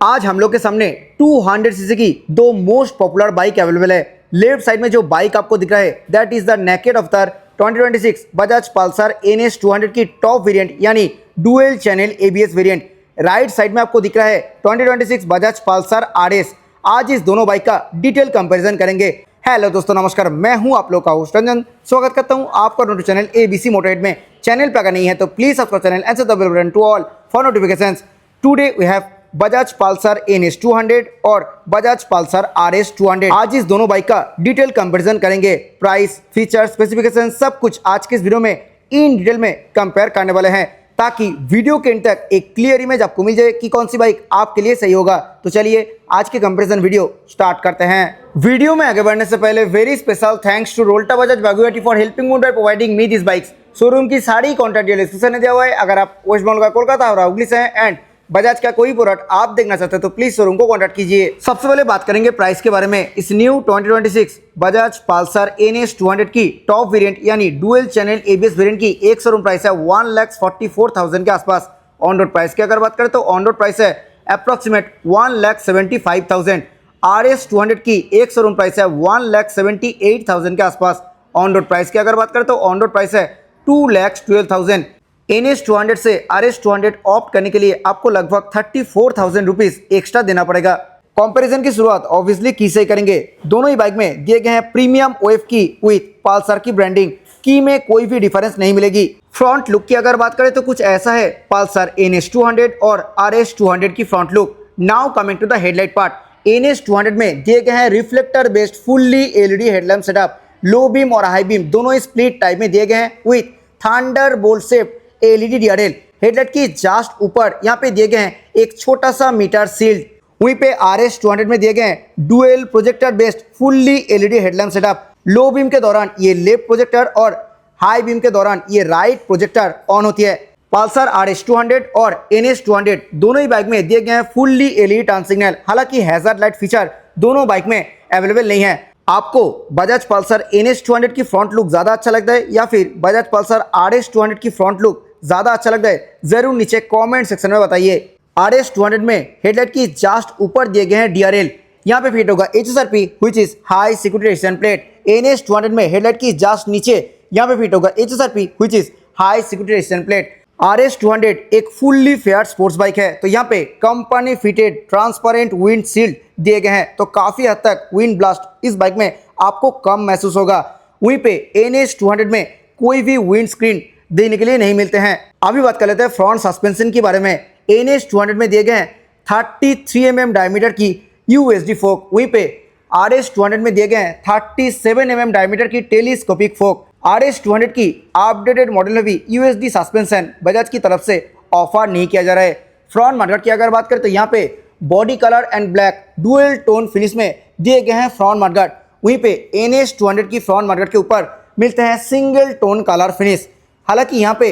आज हम लोग के सामने 200 सीसी की दो मोस्ट पॉपुलर बाइक अवेलेबल है। लेफ्ट साइड में जो बाइक आपको दिख रहा है दैट इज द नेकेड अवतार 2026 बजाज पल्सर NS 200 की टॉप वेरिएंट यानी dual channel ABS variant. Right side में आपको दिख रहा है 2026 बजाज पल्सर RS। आज इस दोनों बाइक का डिटेल कंपैरिजन करेंगे। हेलो दोस्तों, नमस्कार। मैं हूं आप लोग का होस्ट रंजन। स्वागत करता हूं आपका यूट्यूब चैनल ABC मोटोरेड में। चैनल पर अगर नहीं है तो please subscribe channel and set the bell button to all for notifications. Today we have Bajaj Pulsar NS 200 और बजाज पल्सर RS 200। आज इस दोनों बाइक का डिटेल कंपैरिजन करेंगे। प्राइस, फीचर, स्पेसिफिकेशन सब कुछ आज के इस वीडियो में इन डिटेल में कंपेयर करने वाले हैं ताकि वीडियो के एंड तक एक क्लियर इमेज आपको मिल जाए कि कौन सी बाइक आपके लिए सही होगा। तो चलिए आज के कंपैरिजन वीडियो स्टार्ट करते हैं। वीडियो में आगे बढ़ने से पहले वेरी स्पेशल थैंक्स टू रोल्टा बजाज बागुआटी for helping me by providing me this bikes. Showroom की सारी कॉन्टैक्ट डिटेल डिस्क्रिप्शन में दिया हुआ है। अगर आप वेस्ट बंगाल का कोलकाता और हुगली से हैं एंड बजाज का कोई प्रोडक्ट आप देखना चाहते हैं तो प्लीज शोरूम को कांटेक्ट कीजिए। सबसे पहले बात करेंगे प्राइस के बारे में। इस न्यू 2026 बजाज पल्सर NS 200 की टॉप वेरिएंट यानी डुअल चैनल ABS वेरिएंट की एक शोरूम प्राइस है 1,44,000 के आसपास। ऑन रोड प्राइस की अगर बात करें तो ऑन रोड प्राइस है अप्रोक्सीमेट 1,75,000। RS 200 की एक शोरूम प्राइस है 1,78,000 के आसपास। ऑन रोड प्राइस की अगर बात करें तो ऑन रोड प्राइस है 2,12,000। NS 200 से RS 200 ऑप्ट करने के लिए आपको लगभग 34,000 रुपीज एक्स्ट्रा देना पड़ेगा। कंपैरिजन की शुरुआत ऑब्वियसली की से करेंगे। दोनों ही बाइक में दिए गए हैं प्रीमियम OF की विथ पल्सर की ब्रांडिंग। की में कोई भी डिफरेंस नहीं मिलेगी। फ्रंट लुक की अगर बात करें तो कुछ ऐसा है पल्सर NS 200 और RS 200 की front look. Now coming to the headlight part. NS 200 में दिए गए हैं reflector based fully LED headlamp setup. Low beam और हाई बीम दोनों स्प्लिट टाइप में दिए गए हैं with thunderbolt shape LED DRL। Headlight की जस्ट ऊपर यहाँ पे दिए गए हैं एक छोटा सा मीटर सील्ड। वहीं पे RS 200 में दिए गए हैं dual projector based fully LED headlamp setup. Low beam के दौरान ये लेफ्ट प्रोजेक्टर और हाई बीम के दौरान ये राइट प्रोजेक्टर ऑन होती है। पल्सर RS 200 और NS 200 दोनों ही बाइक में दिए गए हैं फुल्ली LED टर्न सिग्नल। हालांकि हैजार्ड लाइट फीचर दोनों बाइक में अवेलेबल नहीं है। आपको बजाज पल्सर NS 200 की फ्रंट लुक ज्यादा अच्छा लगता है या फिर बजाज पल्सर RS 200 की फ्रंट लुक ज्यादा अच्छा लगता है, जरूर नीचे कमेंट सेक्शन में बताइए। RS 200 में हेडलाइट की जस्ट ऊपर दिए गए हैं DRL। यहाँ पे फिट होगा HSRP which is high security resistant plate. NS 200 में हेडलाइट की जस्ट नीचे यहाँ पे फिट होगा HSRP which is high security resistant plate. RS 200 एक फुल्ली फेयर स्पोर्ट्स बाइक है तो यहाँ पे company fitted transparent wind shield दिए गए हैं तो काफी हद तक विंड ब्लास्ट इस बाइक में आपको कम महसूस होगा। वहीं पे NS 200 में कोई भी विंड स्क्रीन देने के लिए नहीं मिलते हैं। अभी बात कर लेते हैं फ्रंट सस्पेंशन के बारे में। NS 200 में दिए गए हैं 33 mm डायमीटर की USD फोक। वहीं पे RS 200 में दिए गए हैं 37 mm डायमीटर की टेलीस्कोपिक फोक। RS 200 की अपडेटेड मॉडल में भी USD सस्पेंशन बजाज की तरफ से ऑफर नहीं किया जा रहा है। फ्रंट मडगार्ड की अगर बात करें तो यहाँ पे body colour and black dual tone finish में दिए गए हैं फ्रंट मडगार्ड। वहीं पे NS 200 की फ्रंट मडगार्ड के ऊपर मिलते हैं सिंगल टोन कलर फिनिश। हालांकि यहाँ पे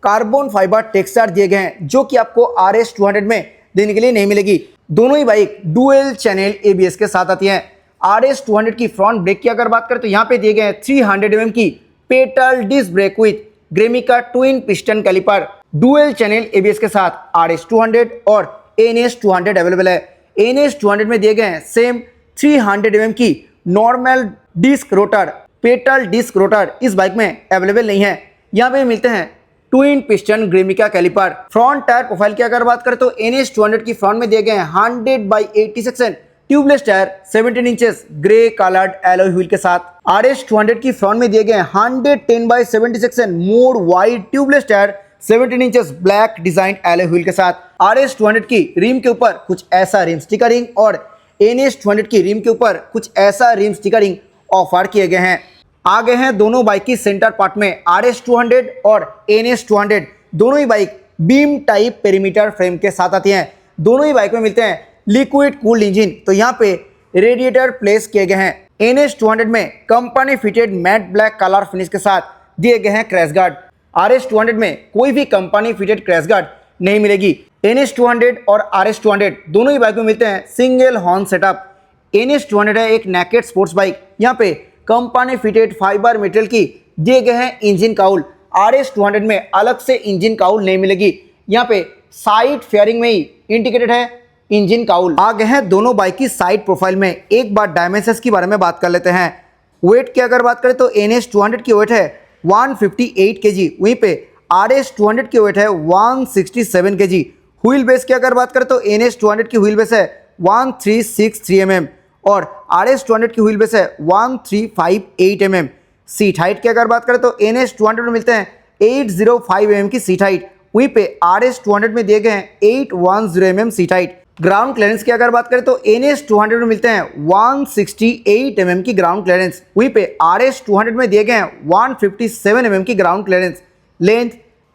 कार्बन फाइबर टेक्सचर दिए गए हैं जो कि आपको RS 200 में देने के लिए नहीं मिलेगी। दोनों ही बाइक डुअल चैनल ABS के साथ आती हैं। RS 200 की फ्रंट ब्रेक की अगर बात करें तो यहाँ पे दिए गए हैं 300 mm की petal disc brake with Grimeca twin piston caliper. Dual channel ABS के साथ RS 200 और NS 200 अवेलेबल है। NS 200 में दिए गए हैं सेम 300 mm की normal disc rotor. Petal disc rotor इस बाइक में अवेलेबल नहीं है। यहाँ पे मिलते हैं twin piston Grimeca caliper. Front tyre profile की अगर बात करें तो NS 200 की फ्रंट में दिए गए हैं 100/80 section tubeless tyre 17 inches grey coloured alloy wheel के साथ। RS 200 की फ्रंट में दिए गए हैं 110/70 section mode wide tubeless tyre 17 inches black design alloy wheel के साथ। RS 200 की रिम के ऊपर कुछ ऐसा रिम स्टिकरिंग और NS 200 की रिम के ऊपर कुछ ऐसा रिम स्टिकरिंग ऑफर किए गए हैं। आगे हैं दोनों बाइक की सेंटर पार्ट में RS 200 और NS 200 दोनों ही bike beam type perimeter frame के साथ आती हैं। दोनों ही बाइक में मिलते हैं लिक्विड कूल्ड इंजन तो यहाँ पे रेडिएटर प्लेस किए गए हैं। NS 200 में company fitted mat black colour finish के साथ दिए गए हैं क्रैश गार्ड। RS 200 में कोई भी कंपनी फिटेड क्रैश गार्ड नहीं मिलेगी। NS 200 और RS 200 दोनों ही बाइक में मिलते हैं सिंगल हॉर्न सेटअप। NS 200 है एक नेकेड स्पोर्ट्स बाइक। यहाँ पे कंपनी फिटेड फाइबर मटेरियल की दिए गए हैं इंजन काउल। RS 200 में अलग से इंजन काउल नहीं मिलेगी। यहाँ पे साइड फेयरिंग में ही इंडिकेटेड है इंजन काउल। आ गए हैं दोनों बाइक की साइड प्रोफाइल में। एक बार डायमेंशंस के बारे में बात कर लेते हैं। वेट की अगर बात करें तो NS 200 की वेट है 158 kg, वहीं पे RS 200 की वेट है 167 kg। व्हील बेस की अगर बात करें तो NS 200 की व्हील बेस है 1363 mm और RS 200 की व्हील बेस है 1358 mm। सीट हाइट की अगर बात करें तो NS 200 में मिलते हैं 805 mm की सीट हाइट, वहीं पे RS 200 में दिए गए हैं 810 mm seat height. Ground clearance की अगर बात करें तो NS 200 में मिलते हैं 168 mm की ग्राउंड क्लियरेंस, वहीं पे RS 200 में दिए गए हैं 157 mm की ग्राउंड क्लियरेंस। लेंथ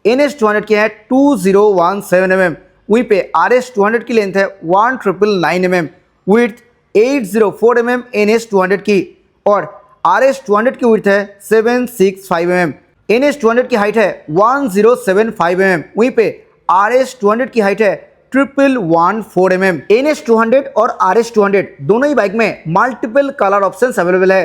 NS 200 की है 2017 mm, वहीं पे RS 200 की लेंथ है 1999 mm। विड्थ 804 mm NS 200 की और RS 200 की विड्थ है 765 mm। NS 200 की हाइट है 1075 mm, वहीं पे RS 200 की हाइट है 1114 mm। NS 200 और RS 200 दोनों ही बाइक में मल्टीपल कलर ऑप्शंस अवेलेबल है।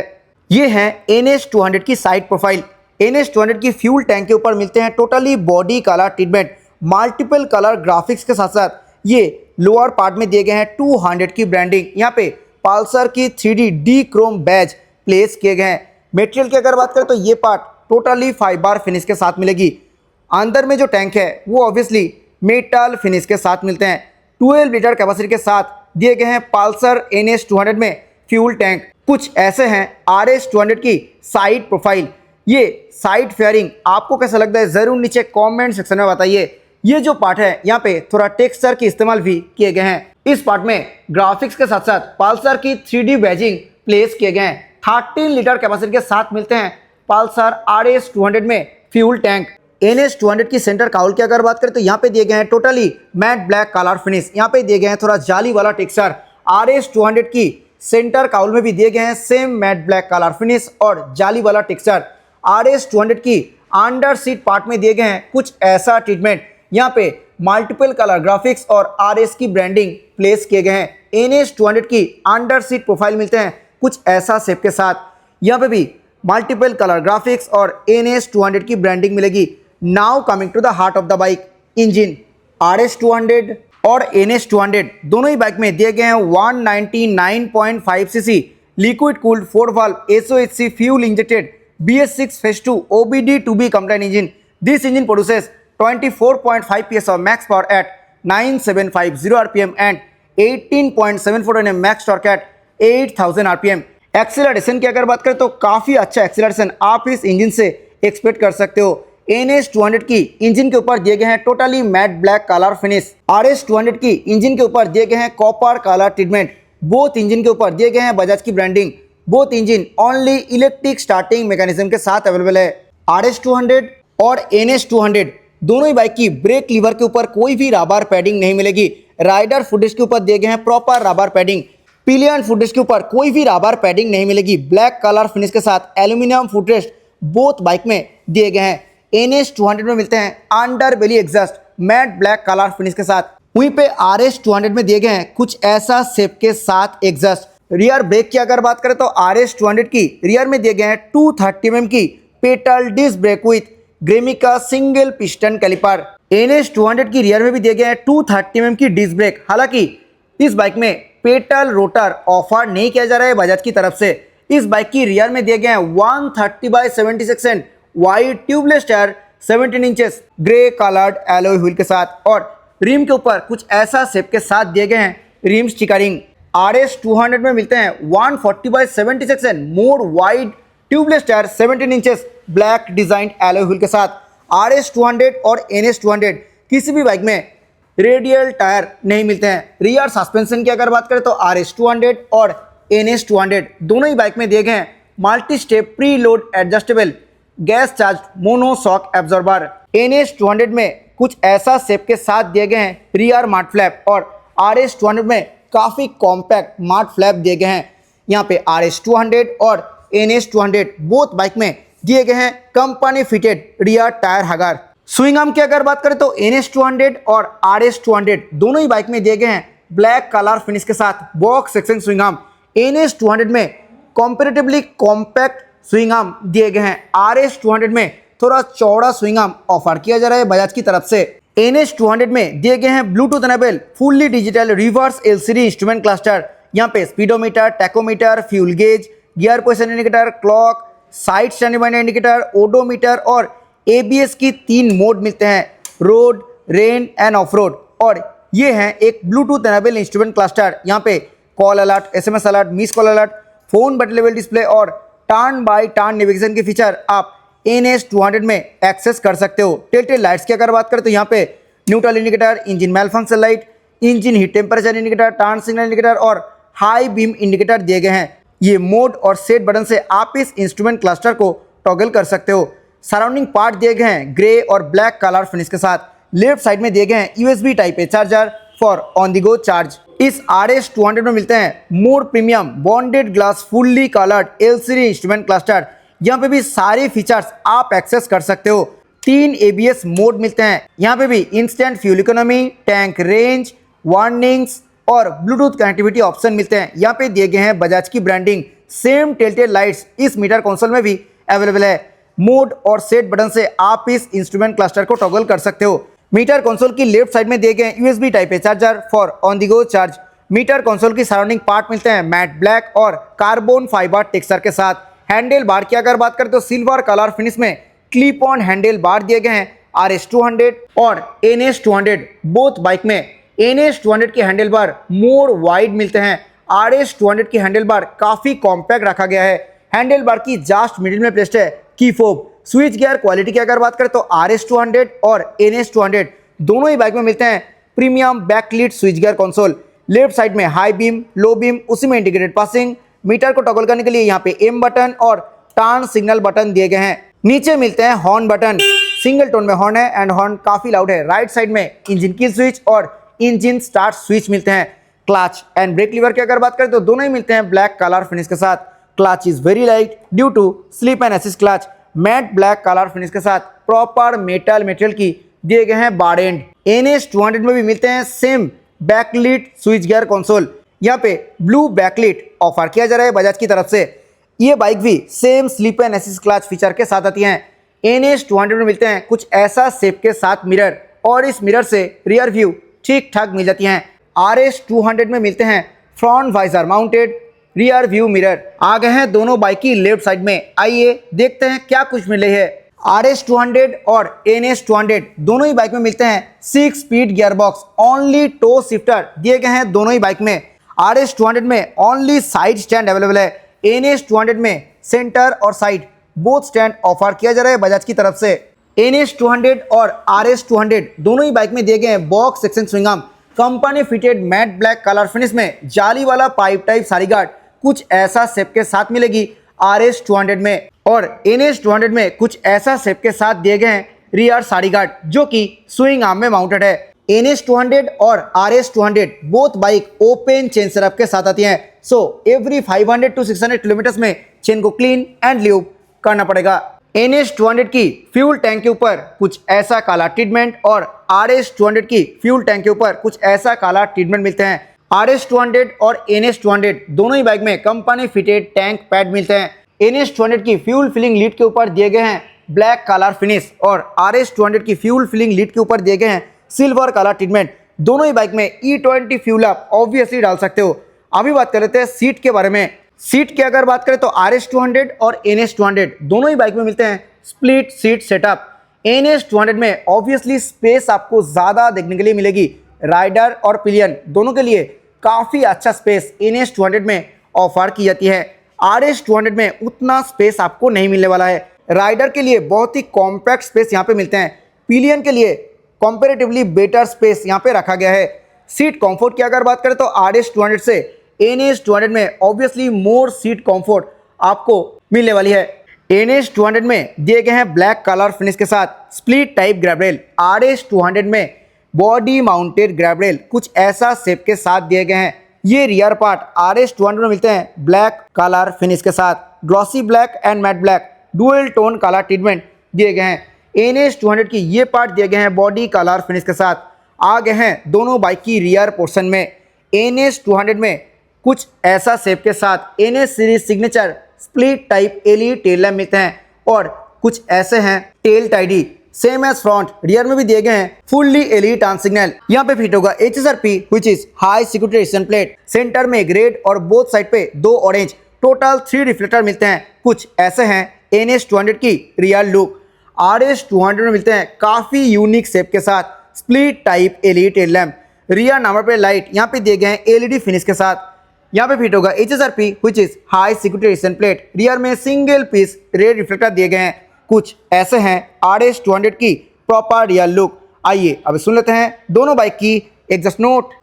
ये है NS 200 की साइड प्रोफाइल। NS 200 की फ्यूल टैंक के ऊपर मिलते हैं totally body colour treatment, multiple colour graphics के साथ साथ ये लोअर पार्ट में दिए गए हैं 200 की ब्रांडिंग। यहाँ पे पल्सर की 3D D Chrome Baij place किए गए हैं। मटेरियल की अगर बात करें तो ये पार्ट टोटली फाइबर फिनिश के साथ मिलेगी। अंदर में जो टैंक है वो ऑब्वियसली मेटल फिनिश के साथ मिलते हैं। 12 लीटर कैपेसिटी के साथ दिए गए हैं पल्सर NS 200 में फ्यूल टैंक। कुछ ऐसे हैं RS 200 की साइड प्रोफाइल। ये साइड फेयरिंग आपको कैसा लगता है ज़रूर नीचे कमेंट सेक्शन में बताइए। ये जो पार्ट है यहाँ पे थोड़ा टेक्सचर के इस्तेमाल भी किए गए हैं। इस पार्ट में ग्राफिक्स के साथ साथ पल्सर की 3D बैजिंग प्लेस किए गए हैं। 13 लीटर कैपेसिटी के साथ मिलते हैं पल्सर RS 200 में फ्यूल टैंक। NS 200 की सेंटर काउल की अगर बात करें तो यहाँ पे दिए गए हैं totally mat black colour finish. यहाँ पे दिए गए हैं थोड़ा जाली वाला टेक्सचर। RS 200 की सेंटर काउल में भी दिए गए हैं same mat black colour finish और जाली वाला टेक्सचर। RS 200 की अंडर सीट पार्ट में दिए गए हैं कुछ ऐसा ट्रीटमेंट। यहाँ पे मल्टीपल कलर ग्राफिक्स और RS की ब्रांडिंग प्लेस किए गए हैं। NS 200 की अंडर सीट प्रोफाइल मिलते हैं कुछ ऐसा शेप के साथ। यहाँ पे भी मल्टीपल कलर ग्राफिक्स और NS 200 की ब्रांडिंग मिलेगी। Now coming to the heart of the bike, engine. RS 200 और NS 200 दोनों ही बाइक में दिए गए हैं 199.5 cc liquid cooled 4 valve SOHC fuel injected BS6 phase 2 OBD2B combined engine. This engine produces 24.5 PS of max power at 9750 rpm and 18.74 Nm max torque at 8000 rpm. Acceleration की अगर बात करें तो काफ़ी अच्छा एक्सीलरेशन आप इस इंजन से एक्सपेक्ट कर सकते हो। NS 200 की इंजन के ऊपर दिए गए हैं totally mat black colour finish. RS 200 की इंजन के ऊपर दिए गए हैं copper colour treatment. Both engine के ऊपर दिए गए हैं बजाज की branding. Both engine only electric starting mechanism के साथ अवेलेबल है। RS 200 और NS 200 दोनों ही बाइक की ब्रेक लीवर के ऊपर कोई भी रबर पैडिंग नहीं मिलेगी। राइडर फुटरेस्ट के ऊपर दिए गए हैं proper rubber padding. Pillion footrest के ऊपर कोई भी रबर पैडिंग नहीं मिलेगी। ब्लैक कलर फिनिश के साथ एल्यूमिनियम फुटरेस्ट बोथ बाइक में दिए गए हैं। NS 200 में मिलते हैं under belly exhaust matte black colour finish के साथ, वहीं पे RS 200 में दिए गए हैं कुछ ऐसा शेप के साथ एग्जॉस्ट। रियर ब्रेक की अगर बात करें तो RS 200 की रियर में दिए गए हैं 230 mm की petal disc brake with Grimeca single piston caliper. NS 200 की रियर में भी दिए गए हैं 230 mm की डिस्क ब्रेक। हालांकि इस बाइक में पेटल रोटर ऑफर नहीं किया जा रहा है बजाज की तरफ से। इस बाइक की रियर में दिए गए हैं 130/76 inch wide tubeless tyre 17 inches grey coloured alloy wheel के साथ और रिम के ऊपर कुछ ऐसा शेप के साथ दिए गए हैं रिम स्टिकरिंग। RS 200 में मिलते हैं 140/76 inch more wide tubeless tyre 17 inches black design alloy wheel के साथ। RS 200 और NS 200 किसी भी बाइक में रेडियल टायर नहीं मिलते हैं। रियर सस्पेंशन की अगर बात करें तो RS 200 और NS 200 दोनों ही बाइक में दिए गए हैं multi step pre load adjustable gas charge mono shock absorber. NS 200 में कुछ ऐसा शेप के साथ दिए गए हैं रियर मार्ट फ्लैप और RS 200 में काफ़ी कॉम्पैक्ट मार्ट फ्लैप दिए गए हैं। यहाँ पे RS 200 और NS 200 बोथ बाइक में दिए गए हैं company fitted rear tyre हगर। Swing arm की अगर बात करें तो NS 200 और RS 200 दोनों ही बाइक में दिए गए हैं ब्लैक कलर फिनिश के साथ box section swing arm. NS 200 में कंपैरेटिवली कॉम्पैक्ट स्विंग आर्म दिए गए हैं। RS 200 में थोड़ा चौड़ा स्विंग आर्म ऑफर किया जा रहा है बजाज की तरफ से। NS200 में दिए गए हैं Bluetooth enable fully digital reverse LCD instrument cluster. यहाँ पे speedometer, tachometer, fuel gauge, gear position indicator, clock, side standing point indicator, odometer और ABS की 3 मोड मिलते हैं, road, rain end of road. और ये हैं एक ब्लूटूथ एनेबल इंस्ट्रूमेंट क्लस्टर। यहाँ पे call alert, SMS alert, miss call alert, phone button level display और टर्न बाय टर्न नेविगेशन के फीचर आप NS200 में एक्सेस कर सकते हो। टेल लाइट्स की अगर बात करें तो यहाँ पे neutral indicator, engine malfunction light, engine heat temperature indicator, turn signal indicator और हाई बीम इंडिकेटर दिए गए हैं। ये मोड और सेट बटन से आप इस इंस्ट्रूमेंट क्लस्टर को टॉगल कर सकते हो। सराउंडिंग पार्ट दिए गए हैं ग्रे और ब्लैक कलर फिनिश के साथ। लेफ्ट साइड में दिए गए हैं USB type A charger for on the go charge. इस RS200 में मिलते हैं मोर premium bonded glass fully coloured LCD instrument cluster. यहाँ पे भी सारे फीचर्स आप एक्सेस कर सकते हो। 3 ABS मोड मिलते हैं। यहाँ पे भी instant fuel economy, tank range, warnings और ब्लूटूथ कनेक्टिविटी ऑप्शन मिलते हैं। यहाँ पे दिए गए हैं बजाज की ब्रांडिंग। सेम टेल लाइट्स इस मीटर कंसोल में भी अवेलेबल है। मोड और सेट बटन से आप इस इंस्ट्रूमेंट क्लस्टर को टॉगल कर सकते हो। मीटर कंसोल की लेफ्ट साइड में दिए गए USB type A charger for on the go charge. Meter console की सराउंडिंग पार्ट मिलते हैं मैट ब्लैक और कार्बन फाइबर टेक्सचर के साथ। हैंडल बार की अगर बात करें तो सिल्वर कलर फिनिश में क्लिप ऑन हैंडल बार दिए गए हैं। RS200 और NS200 बोथ बाइक में NS200 की हैंडल बार मोर वाइड मिलते हैं। RS200 की हैंडल बार काफी कॉम्पैक्ट रखा गया है। हैंडल बार की जस्ट मिडिल में प्लेस्ड है की फोब। स्विच गियर क्वालिटी की अगर बात करें तो RS200 और NS200 दोनों ही बाइक में मिलते हैं premium backlit switch gear console. Left side में हाई बीम, लो बीम, उसी में इंटीग्रेटेड पासिंग। मीटर को टॉगल करने के लिए यहाँ पे M बटन और टर्न सिग्नल बटन दिए गए हैं। नीचे मिलते हैं हॉर्न बटन। सिंगल टोन में हॉर्न है एंड हॉर्न काफी लाउड है। राइट साइड में इंजन की स्विच और इंजन स्टार्ट स्विच मिलते हैं। क्लच एंड ब्रेक लीवर की अगर बात करें तो दोनों ही मिलते हैं ब्लैक कलर फिनिश के साथ। Clutch is very light due to slip and assist clutch. Matte black colour finish के साथ प्रॉपर मेटल मटेरियल की दिए गए हैं बार एंड। NS200 में भी मिलते हैं same backlit switch gear console. यहाँ पे ब्लू बैकलिट ऑफर किया जा रहा है बजाज की तरफ से। ये बाइक भी same slip and assist clutch feature के साथ आती हैं। NS200 में मिलते हैं कुछ ऐसा शेप के साथ मिरर और इस मिरर से रियर व्यू ठीक ठाक मिल जाती हैं। RS200 में मिलते हैं front visor mounted rear view mirror. आ गए हैं दोनों बाइक की लेफ्ट साइड में। आइए देखते हैं क्या कुछ मिले हैं। RS200 और NS200 दोनों ही बाइक में मिलते हैं 6 speed gearbox. Only toe shifter दिए गए हैं दोनों ही बाइक में। RS200 में ओनली साइड स्टैंड अवेलेबल है। NS200 में सेंटर और साइड बोथ स्टैंड ऑफर किया जा रहा है बजाज की तरफ से। NS200 और RS200 दोनों ही बाइक में दिए गए हैं box section swing arm, company fitted mat black colour finish में जाली वाला पाइप टाइप सारी गार्ड कुछ ऐसा शेप के साथ मिलेगी RS200 में। और NS200 में कुछ ऐसा शेप के साथ दिए गए हैं रियर साड़ी गार्ड जो कि स्विंग आर्म में माउंटेड है। NS200 और RS200 both bike open chain setup के साथ आती हैं। सो एवरी 500 to 600 किलोमीटर में चेन को क्लीन एंड ल्यूब करना पड़ेगा। NS200 की फ्यूल टैंक के ऊपर कुछ ऐसा काला ट्रीटमेंट और RS200 की फ्यूल टैंक के ऊपर कुछ ऐसा काला ट्रीटमेंट मिलते हैं। RS200 और NS200 दोनों ही बाइक में कंपनी फिटेड टैंक पैड मिलते हैं। NS200 की फ्यूल फिलिंग लीड के ऊपर दिए गए हैं ब्लैक कलर फिनिश और RS200 की फ्यूल फिलिंग लीड के ऊपर दिए गए हैं सिल्वर कलर ट्रीटमेंट। दोनों ही बाइक में E20 फ्यूल आप ऑब्वियसली डाल सकते हो। अभी बात कर लेते हैं सीट के बारे में। सीट की अगर बात करें तो RS200 और NS200 दोनों ही बाइक में मिलते हैं स्प्लिट सीट सेटअप। NS200 में ऑब्वियसली स्पेस आपको ज़्यादा देखने के लिए मिलेगी। राइडर और पिलियन दोनों के लिए काफ़ी अच्छा स्पेस NS200 में ऑफर की जाती है। RS200 में उतना स्पेस आपको नहीं मिलने वाला है। राइडर के लिए बहुत ही कॉम्पैक्ट स्पेस यहाँ पे मिलते हैं। पिलियन के लिए कंपैरेटिवली बेटर स्पेस यहाँ पे रखा गया है। सीट कंफर्ट की अगर बात करें तो RS200 से NS200 में ऑब्वियसली मोर सीट कंफर्ट आपको मिलने वाली है। NS200 में दिए गए हैं ब्लैक कलर फिनिश के साथ split type grab rail. RS200 में बॉडी माउंटेड ग्रैब रेल कुछ ऐसा शेप के साथ दिए गए हैं। ये रियर पार्ट RS200 में मिलते हैं ब्लैक कलर फिनिश के साथ। Glossy black and matte black dual tone colour treatment दिए गए हैं। NS200 की ये पार्ट दिए गए हैं बॉडी कलर फिनिश के साथ। आ गए हैं दोनों बाइक की रियर पोर्शन में। NS200 में कुछ ऐसा शेप के साथ NS series signature split type LED tail lamp मिलते हैं और कुछ ऐसे हैं tail tidy same as front, rear में भी दिए गए हैं फुल्ली एलईडी टर्न सिग्नल। यहाँ पे फिट होगा HSRP which is high security resistant plate. Centre में एक रेड और बोथ साइड पे 2 ऑरेंज, टोटल 3 रिफ्लेक्टर मिलते हैं। कुछ ऐसे हैं NS200 की रियल लुक। RS200 में मिलते हैं काफी यूनिक शेप के साथ split type LED tail lamp. Rear number plate light यहाँ पे दिए गए हैं एलईडी फिनिश के साथ। यहाँ पे फिट होगा HSRP which is high security resistant plate. Rear में सिंगल पीस रेड रिफ्लेक्टर दिए गए हैं। कुछ ऐसे हैं RS200 की प्रॉपर रियल लुक। आइए अब सुन लेते हैं दोनों बाइक की एग्जॉस्ट नोट।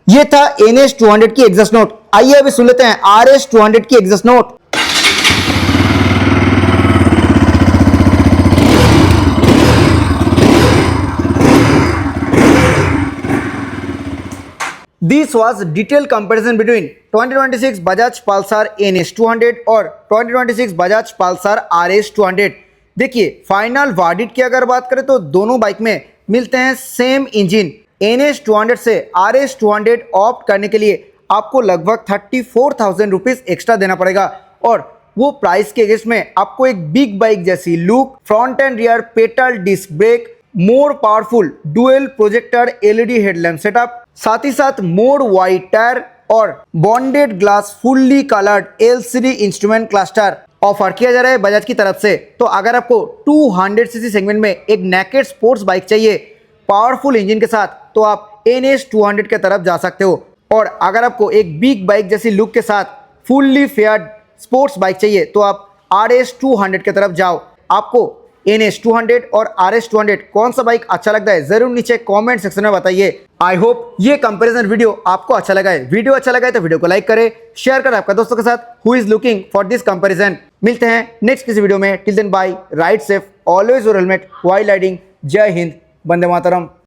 ये था NS200 की एग्जॉस्ट नोट। आइए अभी सुन लेते हैं RS200 की exhaust note. This was detailed comparison between 2026 Bajaj Pulsar NS200 और 2026 Bajaj Pulsar RS200। देखिए फाइनल वर्डिक्ट की अगर बात करें तो दोनों बाइक में मिलते हैं सेम इंजन। NS200 से RS200 ऑप्ट करने के लिए आपको लगभग 34,000 रुपीज एक्स्ट्रा देना पड़ेगा और वो प्राइस के अगेंस्ट में आपको एक बिग बाइक जैसी look, front and rear petal disc brake, more powerful dual projector LED headlamp setup, साथ ही साथ मोर वाइड टायर और bonded glass fully coloured LCD instrument cluster offer किया जा रहा है बजाज की तरफ से। तो अगर आपको 200cc सेगमेंट में एक नेकेड स्पोर्ट्स बाइक चाहिए पावरफुल इंजन के साथ तो आप NS200 के तरफ जा सकते हो, और अगर आपको एक बिग बाइक जैसी लुक के साथ फुल्ली फेयर्ड स्पोर्ट्स बाइक चाहिए तो आप RS200 के तरफ जाओ। आपको NS200 और RS200 कौन सा बाइक अच्छा लगता है जरूर नीचे कमेंट सेक्शन में बताइए। आई होप ये कंपैरिजन वीडियो आपको अच्छा लगा है। वीडियो अच्छा लगा है तो वीडियो को लाइक करें, शेयर करें आपका दोस्तों के साथ who is looking for this comparison. मिलते हैं नेक्स्ट किसी वीडियो में। Till then bye, ride safe, always your helmet while riding. जय हिंद, वंदे मातरम।